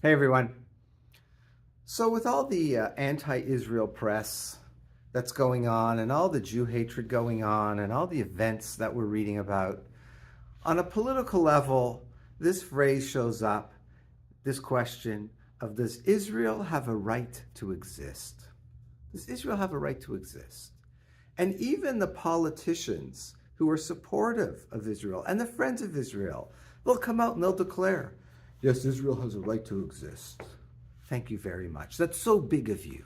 Hey everyone. So with all the anti-Israel press that's going on and all the Jew hatred going on and all the events that we're reading about, on a political level, this phrase shows up, this question of does Israel have a right to exist? Does Israel have a right to exist? And even the politicians who are supportive of Israel and the friends of Israel, they'll come out and they'll declare, yes, Israel has a right to exist. Thank you very much. That's so big of you.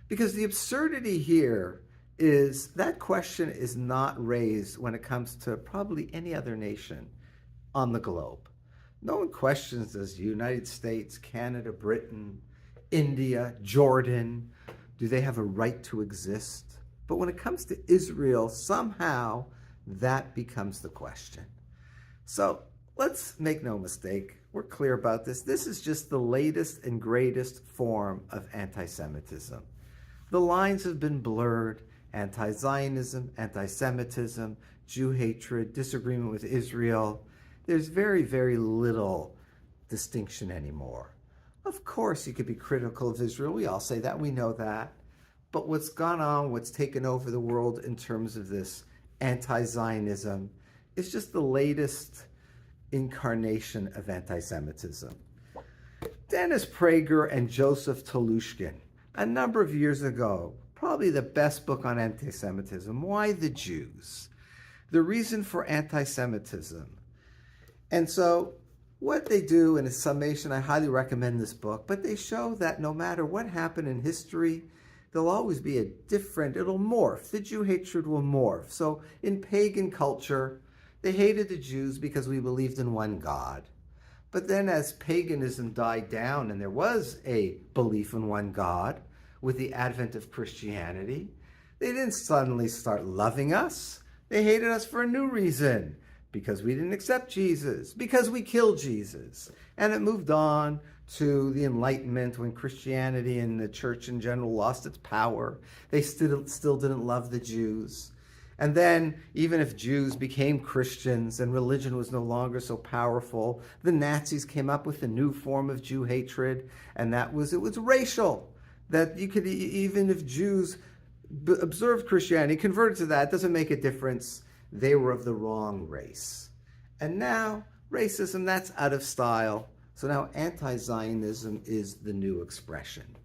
Because the absurdity here is that question is not raised when it comes to probably any other nation on the globe. No one questions does the United States, Canada, Britain, India, Jordan, do they have a right to exist? But when it comes to Israel, somehow that becomes the question. So let's make no mistake, we're clear about this. This is just the latest and greatest form of anti-Semitism. The lines have been blurred. Anti-Zionism, anti-Semitism, Jew hatred, disagreement with Israel. There's very, very little distinction anymore. Of course, you could be critical of Israel. We all say that. We know that. But what's gone on, what's taken over the world in terms of this anti-Zionism is just the latest incarnation of anti-Semitism. Dennis Prager and Joseph Telushkin, a number of years ago, probably the best book on anti-Semitism, Why the Jews? The Reason for Anti-Semitism. And so what they do in a summation, I highly recommend this book, but they show that no matter what happened in history, there'll always be a different, it'll morph. The Jew hatred will morph. So in pagan culture, they hated the Jews because we believed in one God. But then as paganism died down and there was a belief in one God with the advent of Christianity, they didn't suddenly start loving us. They hated us for a new reason, because we didn't accept Jesus, because we killed Jesus. And it moved on to the Enlightenment when Christianity and the church in general lost its power. They still didn't love the Jews. And then, even if Jews became Christians and religion was no longer so powerful, the Nazis came up with a new form of Jew hatred, and it was racial. That you could, even if Jews observed Christianity, converted to that, doesn't make a difference. They were of the wrong race. And now, racism, that's out of style. So now anti-Zionism is the new expression.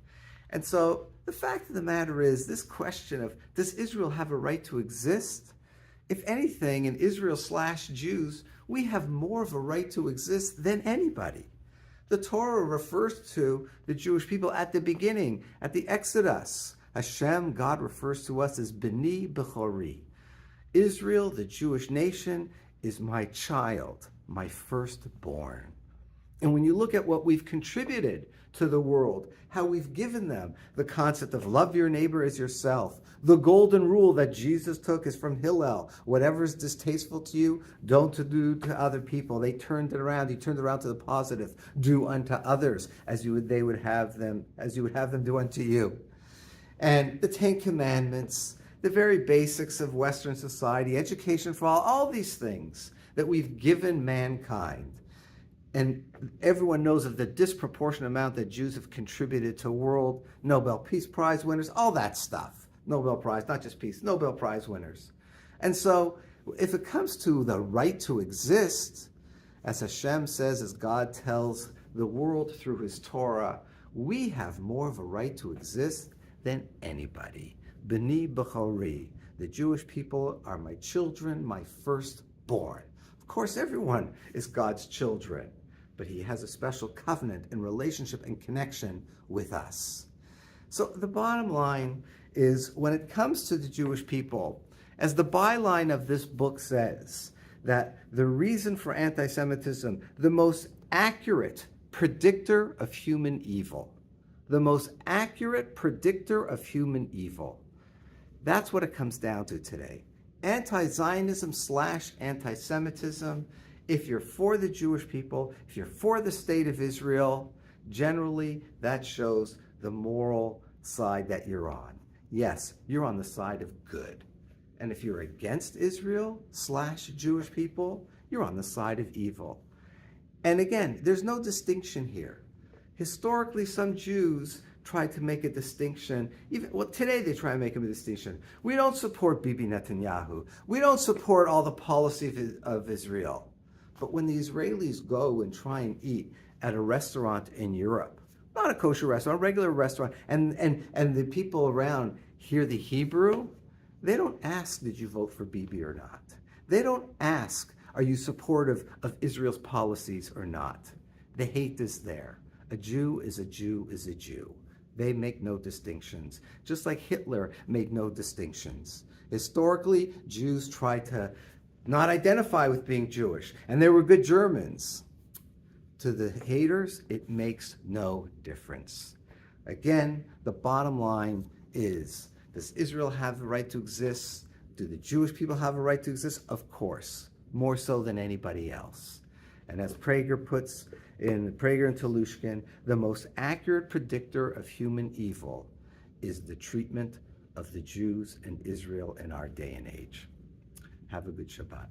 And so the fact of the matter is, this question of, does Israel have a right to exist? If anything, in Israel/Jews, we have more of a right to exist than anybody. The Torah refers to the Jewish people at the beginning, at the Exodus. Hashem, God, refers to us as B'ni Bechori. Israel, the Jewish nation, is my child, my firstborn. And when you look at what we've contributed to the world, how we've given them the concept of love your neighbor as yourself, the golden rule that Jesus took is from Hillel. Whatever is distasteful to you, don't do to other people. They turned it around. He turned it around to the positive. Do unto others as you would have them do unto you. And the Ten Commandments, the very basics of Western society, education for all these things that we've given mankind. And everyone knows of the disproportionate amount that Jews have contributed to world Nobel Peace Prize winners, all that stuff. Nobel Prize, not just peace, Nobel Prize winners. And so if it comes to the right to exist, as Hashem says, as God tells the world through his Torah, we have more of a right to exist than anybody. B'ni Bechori, the Jewish people are my children, my firstborn. Of course, everyone is God's children, but he has a special covenant and relationship and connection with us. So the bottom line is, when it comes to the Jewish people, as the byline of this book says, that the reason for anti-Semitism, the most accurate predictor of human evil, the most accurate predictor of human evil, that's what it comes down to today. Anti-Zionism/anti-Semitism, if you're for the Jewish people, if you're for the state of Israel, generally that shows the moral side that you're on. Yes, you're on the side of good. And if you're against Israel/Jewish people, you're on the side of evil. And again, there's no distinction here. Historically, some Jews tried to make a distinction. Today they try and make a distinction. We don't support Bibi Netanyahu. We don't support all the policy of Israel. But when the Israelis go and try and eat at a restaurant in Europe, not a kosher restaurant, a regular restaurant, and the people around hear the Hebrew, they don't ask, did you vote for Bibi or not? They don't ask, are you supportive of Israel's policies or not? The hate is there. A Jew is a Jew is a Jew. They make no distinctions, just like Hitler made no distinctions. Historically, Jews tried to not identify with being Jewish, and they were good Germans. To the haters, it makes no difference. Again, the bottom line is, does Israel have the right to exist? Do the Jewish people have a right to exist? Of course, more so than anybody else. And as Prager puts in Prager and Telushkin, the most accurate predictor of human evil is the treatment of the Jews and Israel in our day and age. Have a good Shabbat.